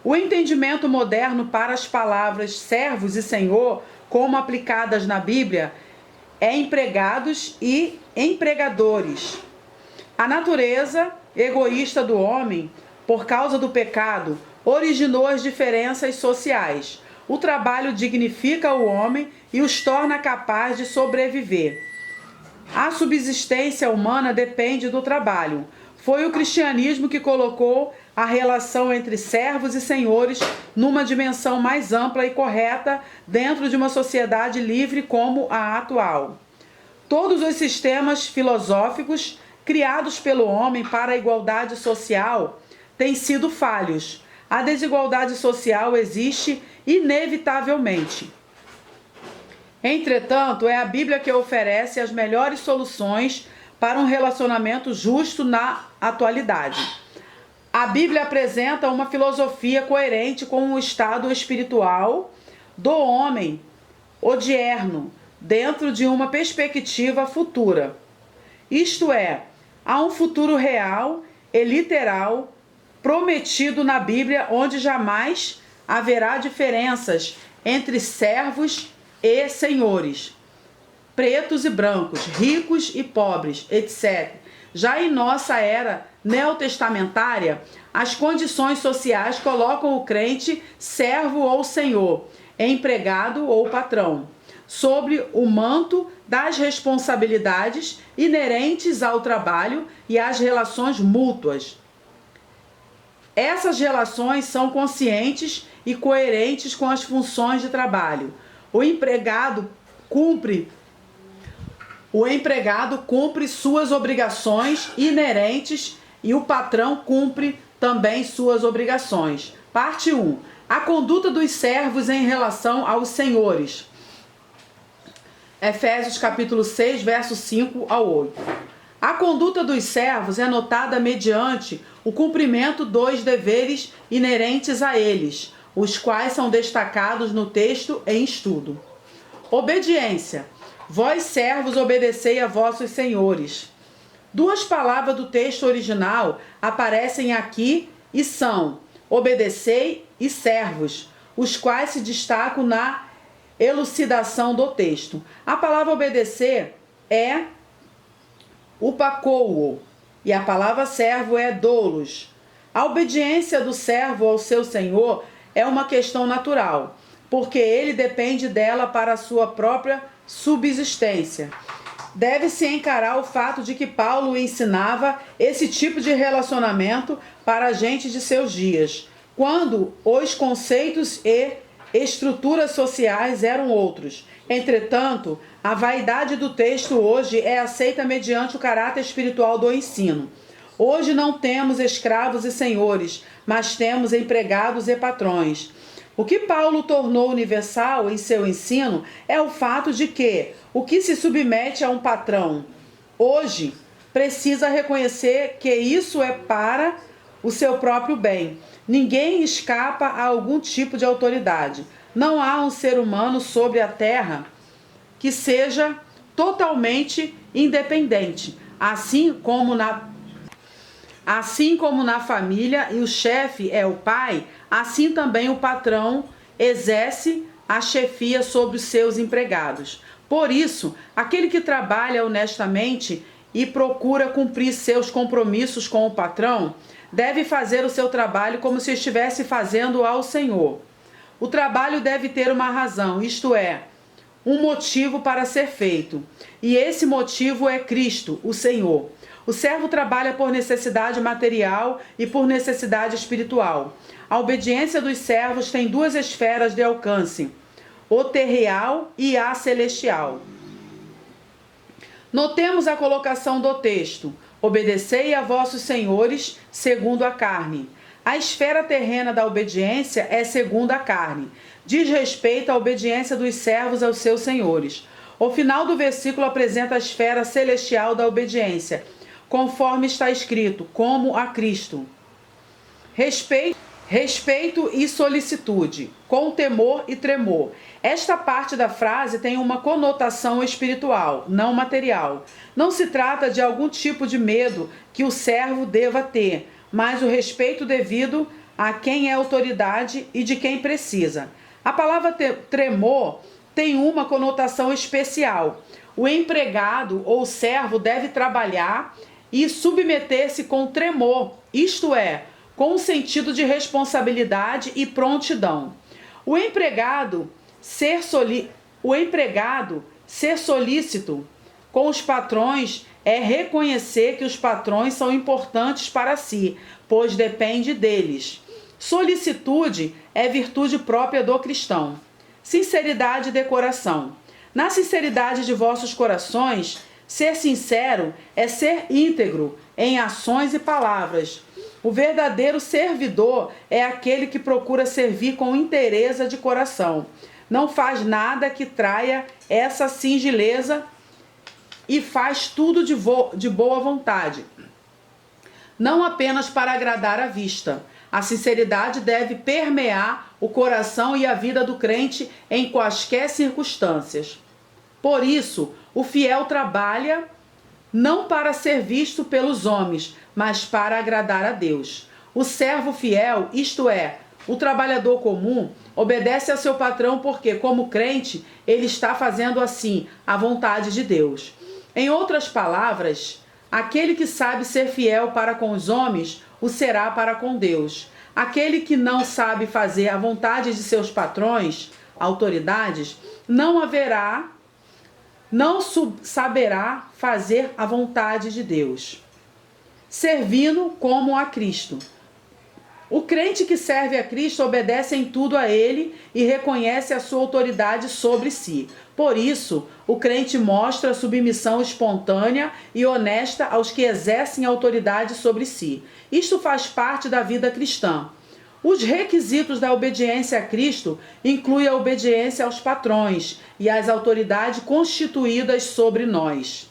O entendimento moderno para as palavras servos e senhor, como aplicadas na Bíblia, é empregados e empregadores. A natureza egoísta do homem, por causa do pecado, originou as diferenças sociais. O trabalho dignifica o homem e os torna capazes de sobreviver. A subsistência humana depende do trabalho. Foi o cristianismo que colocou a relação entre servos e senhores numa dimensão mais ampla e correta dentro de uma sociedade livre como a atual. Todos os sistemas filosóficos criados pelo homem para a igualdade social têm sido falhos. A desigualdade social existe inevitavelmente. Entretanto, é a Bíblia que oferece as melhores soluções para um relacionamento justo na atualidade. A Bíblia apresenta uma filosofia coerente com o estado espiritual do homem odierno, dentro de uma perspectiva futura. Isto é, há um futuro real e literal prometido na Bíblia, onde jamais haverá diferenças entre servos e senhores, pretos e brancos, ricos e pobres, etc. Já em nossa era neotestamentária, as condições sociais colocam o crente servo ou senhor, empregado ou patrão, sobre o manto das responsabilidades inerentes ao trabalho e às relações mútuas. Essas relações são conscientes e coerentes com as funções de trabalho. O empregado cumpre suas obrigações inerentes e o patrão cumpre também suas obrigações. Parte 1. A conduta dos servos em relação aos senhores. Efésios capítulo 6, versos 5 ao 8. A conduta dos servos é notada mediante o cumprimento dos deveres inerentes a eles, os quais são destacados no texto em estudo. Obediência. Vós, servos, obedecei a vossos senhores. Duas palavras do texto original aparecem aqui e são obedecei e servos, os quais se destacam na elucidação do texto. A palavra obedecer é upakouo e a palavra servo é doulos. A obediência do servo ao seu senhor é uma questão natural, porque ele depende dela para a sua própria subsistência. Deve-se encarar o fato de que Paulo ensinava esse tipo de relacionamento para a gente de seus dias, quando os conceitos e estruturas sociais eram outros. Entretanto, a vaidade do texto hoje é aceita mediante o caráter espiritual do ensino. Hoje não temos escravos e senhores, mas temos empregados e patrões. O que Paulo tornou universal em seu ensino é o fato de que o que se submete a um patrão hoje precisa reconhecer que isso é para o seu próprio bem. Ninguém escapa a algum tipo de autoridade. Não há um ser humano sobre a terra que seja totalmente independente, assim como na família e o chefe é o pai, assim também o patrão exerce a chefia sobre os seus empregados. Por isso, aquele que trabalha honestamente e procura cumprir seus compromissos com o patrão, deve fazer o seu trabalho como se estivesse fazendo ao Senhor. O trabalho deve ter uma razão, isto é, um motivo para ser feito. E esse motivo é Cristo, o Senhor. O servo trabalha por necessidade material e por necessidade espiritual. A obediência dos servos tem duas esferas de alcance: o terreal e a celestial. Notemos a colocação do texto: obedecei a vossos senhores segundo a carne. A esfera terrena da obediência é segundo a carne. Diz respeito à obediência dos servos aos seus senhores. O final do versículo apresenta a esfera celestial da obediência, conforme está escrito, como a Cristo. Respeito e solicitude, com temor e tremor. Esta parte da frase tem uma conotação espiritual, não material. Não se trata de algum tipo de medo que o servo deva ter, mas o respeito devido a quem é autoridade e de quem precisa. A palavra tremor tem uma conotação especial. O empregado ou servo deve trabalhar e submeter-se com tremor, isto é, com um sentido de responsabilidade e prontidão. O empregado ser solícito com os patrões é reconhecer que os patrões são importantes para si, pois depende deles. Solicitude é virtude própria do cristão. Sinceridade de coração. Na sinceridade de vossos corações, ser sincero é ser íntegro em ações e palavras. O verdadeiro servidor é aquele que procura servir com inteireza de coração. Não faz nada que traia essa singeleza e faz tudo de boa vontade, não apenas para agradar à vista. A sinceridade deve permear o coração e a vida do crente em quaisquer circunstâncias. Por isso, o fiel trabalha não para ser visto pelos homens, mas para agradar a Deus. O servo fiel, isto é, o trabalhador comum, obedece a seu patrão porque, como crente, ele está fazendo assim a vontade de Deus. Em outras palavras, aquele que sabe ser fiel para com os homens, o será para com Deus. Aquele que não sabe fazer a vontade de seus patrões, autoridades, não saberá fazer a vontade de Deus, servindo como a Cristo. O crente que serve a Cristo obedece em tudo a Ele e reconhece a sua autoridade sobre si. Por isso, o crente mostra submissão espontânea e honesta aos que exercem autoridade sobre si. Isto faz parte da vida cristã. Os requisitos da obediência a Cristo incluem a obediência aos patrões e às autoridades constituídas sobre nós.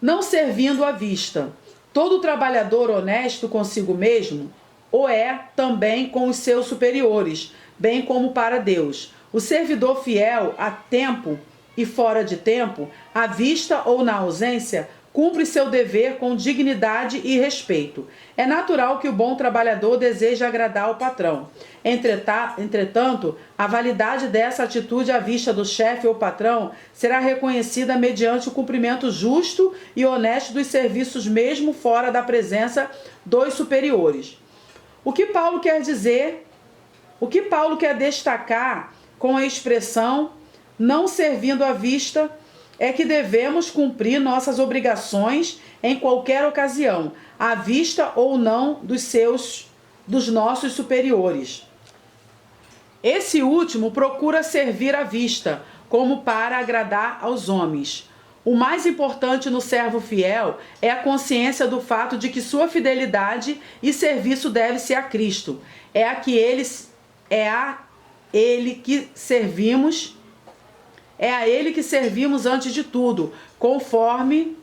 Não servindo à vista. Todo trabalhador honesto consigo mesmo o é também com os seus superiores, bem como para Deus. O servidor fiel, a tempo e fora de tempo, à vista ou na ausência, cumpre seu dever com dignidade e respeito. É natural que o bom trabalhador deseje agradar ao patrão. Entretanto, a validade dessa atitude à vista do chefe ou patrão será reconhecida mediante o cumprimento justo e honesto dos serviços, mesmo fora da presença dos superiores. O que Paulo quer destacar com a expressão não servindo à vista é que devemos cumprir nossas obrigações em qualquer ocasião, à vista ou não dos nossos superiores. Esse último procura servir à vista, como para agradar aos homens. O mais importante no servo fiel é a consciência do fato de que sua fidelidade e serviço deve-se a Cristo. É a Ele que servimos antes de tudo, conforme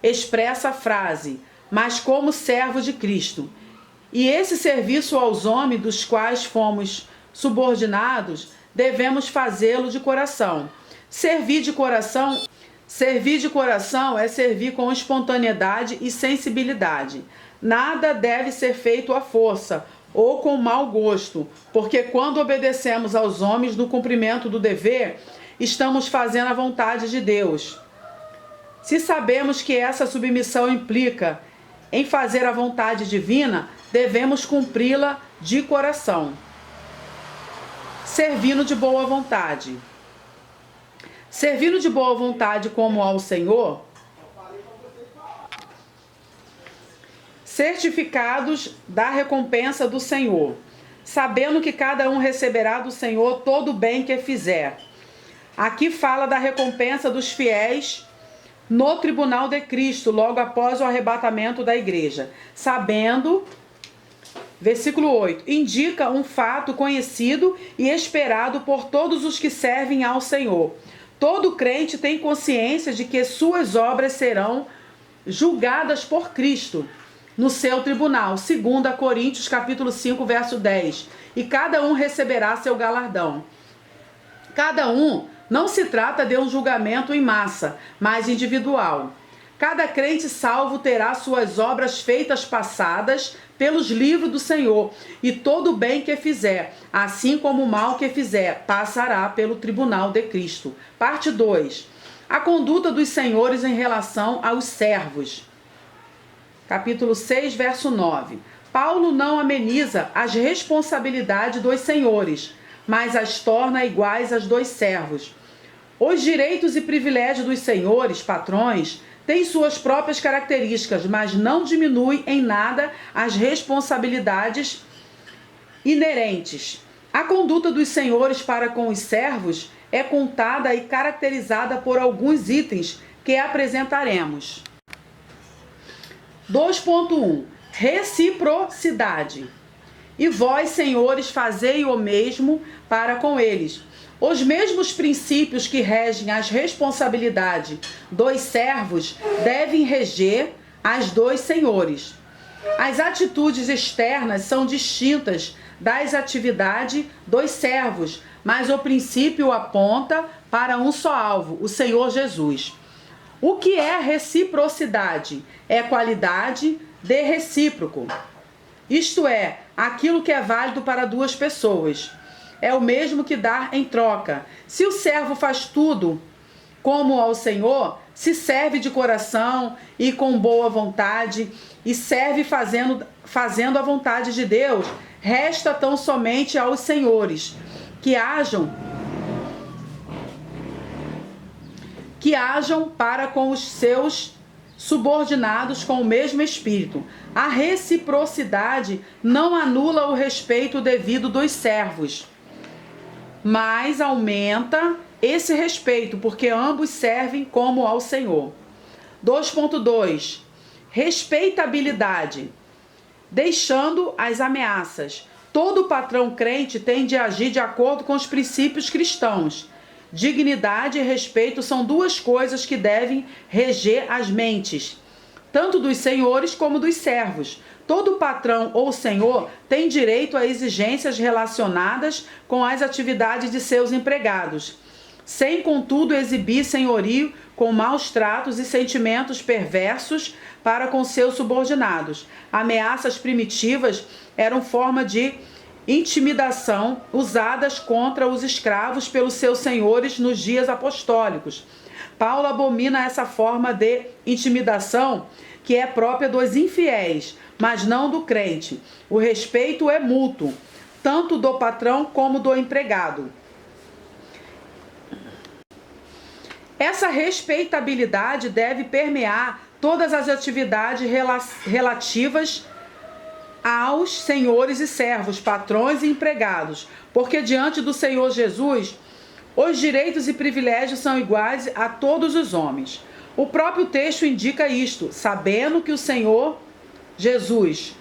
expressa a frase, mas como servo de Cristo. E esse serviço aos homens dos quais fomos subordinados, devemos fazê-lo de coração. Servir de coração é servir com espontaneidade e sensibilidade. Nada deve ser feito à força ou com mau gosto, porque quando obedecemos aos homens no cumprimento do dever, estamos fazendo a vontade de Deus. Se sabemos que essa submissão implica em fazer a vontade divina, devemos cumpri-la de coração, servindo de boa vontade. Servindo de boa vontade como ao Senhor, certificados da recompensa do Senhor, sabendo que cada um receberá do Senhor todo o bem que fizer. Aqui fala da recompensa dos fiéis no tribunal de Cristo, logo após o arrebatamento da igreja. Sabendo, versículo 8, indica um fato conhecido e esperado por todos os que servem ao Senhor. Todo crente tem consciência de que suas obras serão julgadas por Cristo no seu tribunal, 2 Coríntios capítulo 5, verso 10. E cada um receberá seu galardão. Cada um não se trata de um julgamento em massa, mas individual. Cada crente salvo terá suas obras feitas passadas pelos livros do Senhor, e todo o bem que fizer, assim como o mal que fizer, passará pelo tribunal de Cristo. Parte 2. A conduta dos senhores em relação aos servos. Capítulo 6, verso 9. Paulo não ameniza as responsabilidades dos senhores, mas as torna iguais às dos servos. Os direitos e privilégios dos senhores, patrões, têm suas próprias características, mas não diminui em nada as responsabilidades inerentes. A conduta dos senhores para com os servos é contada e caracterizada por alguns itens que apresentaremos. 2.1. Reciprocidade. E vós, senhores, fazei o mesmo para com eles. Os mesmos princípios que regem as responsabilidades dos servos devem reger as dos senhores. As atitudes externas são distintas das atividades dos servos, mas o princípio aponta para um só alvo, o Senhor Jesus. O que é reciprocidade? É qualidade de recíproco. Isto é, aquilo que é válido para duas pessoas. É o mesmo que dar em troca. Se o servo faz tudo como ao Senhor, se serve de coração e com boa vontade, e serve fazendo a vontade de Deus, resta tão somente aos senhores que hajam para com os seus subordinados com o mesmo espírito. A reciprocidade não anula o respeito devido dos servos, mas aumenta esse respeito, porque ambos servem como ao Senhor. 2.2. Respeitabilidade. Deixando as ameaças. Todo patrão crente tem de agir de acordo com os princípios cristãos. Dignidade e respeito são duas coisas que devem reger as mentes, tanto dos senhores como dos servos. Todo patrão ou senhor tem direito a exigências relacionadas com as atividades de seus empregados, sem, contudo, exibir senhorio com maus tratos e sentimentos perversos para com seus subordinados. Ameaças primitivas eram forma de intimidação usadas contra os escravos pelos seus senhores nos dias apostólicos. Paulo abomina essa forma de intimidação que é própria dos infiéis, mas não do crente. O respeito é mútuo, tanto do patrão como do empregado. Essa respeitabilidade deve permear todas as atividades relativas aos senhores e servos, patrões e empregados, porque diante do Senhor Jesus, os direitos e privilégios são iguais a todos os homens. O próprio texto indica isto, sabendo que o Senhor Jesus,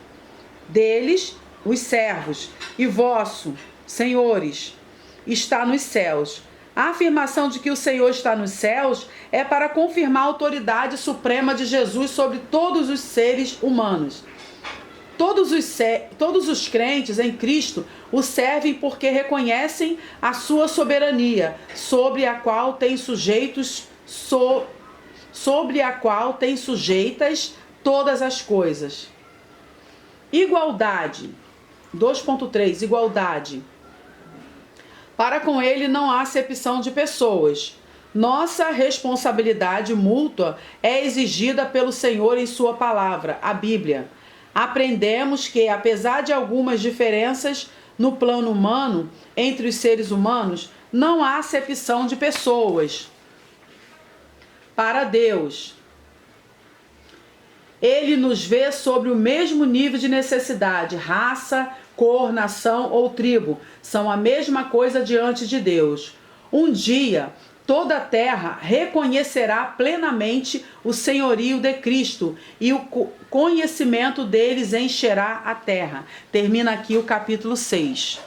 deles, os servos, e vosso, senhores, está nos céus. A afirmação de que o Senhor está nos céus é para confirmar a autoridade suprema de Jesus sobre todos os seres humanos. Todos os crentes em Cristo o servem porque reconhecem a sua soberania, sobre a qual têm sujeitas todas as coisas. Igualdade. 2.3. Igualdade. Para com ele não há acepção de pessoas. Nossa responsabilidade mútua é exigida pelo Senhor em sua palavra, a Bíblia. Aprendemos que, apesar de algumas diferenças no plano humano entre os seres humanos, não há acepção de pessoas. Para Deus, Ele nos vê sobre o mesmo nível de necessidade. Raça, cor, nação ou tribo são a mesma coisa diante de Deus. Um dia, toda a terra reconhecerá plenamente o senhorio de Cristo e o conhecimento deles encherá a terra. Termina aqui o capítulo 6.